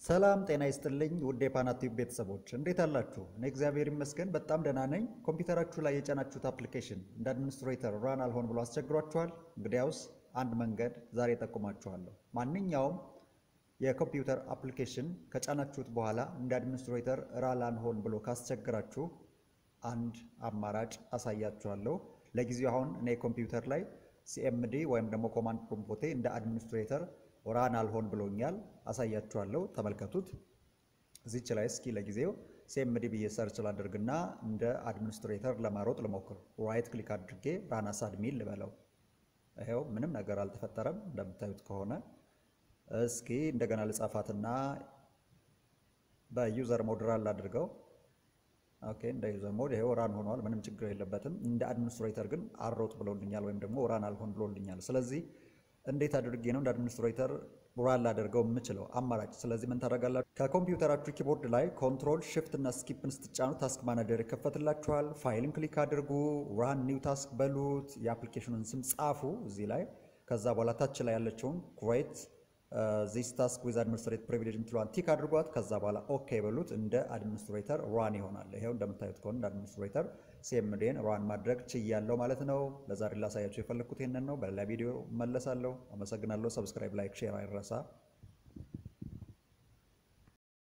ሰላም ጤና ይስጥልኝ ውድ የፓናቲቭ ቤተሰቦች እንዴት አላችሁ? እኔ እግዚአብሔር ይመስገን በጣም ደህና ነኝ። ኮምፒውተራችሁ ላይ የጫናችሁት አፕሊኬሽን እንደ አድሚኒስትሬተር ራን አልሆን ብሎ አስቸግሯችኋል? እንግዲያውስ አንድ መንገድ ዛሬ ጠቁማችኋለሁ። ማንኛውም የኮምፒውተር አፕሊኬሽን ከጫናችሁት በኋላ እንደ አድሚኒስትሬተር ራን አልሆን ብሎ ካስቸግራችሁ አንድ አማራጭ አሳያችኋለሁ። ለጊዜው አሁን እኔ ኮምፒውተር ላይ ሲኤምዲ ወይም ደግሞ ኮማንድ ፕሮምፕቴ እንደ አድሚኒስትሬተር ራን አልሆን ብሎኛል። አሳያችኋለሁ፣ ተመልከቱት። እዚች ላይ እስኪ ለጊዜው ሲኤምዲ ብዬ ሰርች ላድርግና እንደ አድሚኒስትሬተር ለማሮጥ ልሞክር። ራይት ክሊክ አድርጌ ራን አስ አድሚን ልበለው። ይሄው ምንም ነገር አልተፈጠረም እንደምታዩት ከሆነ። እስኪ እንደገና ልጻፋትና በዩዘር ሞድ ራን ላድርገው። ኦኬ፣ እንደ ዩዘር ሞድ ይሄው ራን ሆኗል፣ ምንም ችግር የለበትም። እንደ አድሚኒስትሬተር ግን አሮጥ ብሎልኛል ወይም ደግሞ ራን አልሆን ብሎልኛል። ስለዚህ እንዴት አድርጌ ነው እንደ አድሚኒስትሬተር ራን ላደርገው የምችለው? አማራጭ። ስለዚህ ምን ታደርጋላችሁ? ከኮምፒውተራችሁ ኪቦርድ ላይ ኮንትሮል shift እና ስኪፕን ስትጫኑ ታስክ ማኔጀር ይከፈትላችኋል። ፋይልን ክሊክ አድርጉ፣ ራን ኒው ታስክ በሉት፣ የአፕሊኬሽኑን ስም ጻፉ እዚህ ላይ። ከዛ በኋላ ታች ላይ ያለችውን create this task with administrative privilege እንትሏን ቲክ አድርጓት። ከዛ በኋላ ኦኬ በሉት። እንደ አድሚኒስትሬተር ራን ይሆናል። ይሄው እንደምታዩት ከሆነ እንደ አድሚኒስትሬተር ሲኤምዲን ራን ማድረግ ችያለሁ ማለት ነው። ለዛሬ ላሳያችሁ የፈለኩት ይሄንን ነው። በሌላ ቪዲዮ መለሳለሁ። አመሰግናለሁ። ሰብስክራይብ፣ ላይክ፣ ሼር አይረሳ።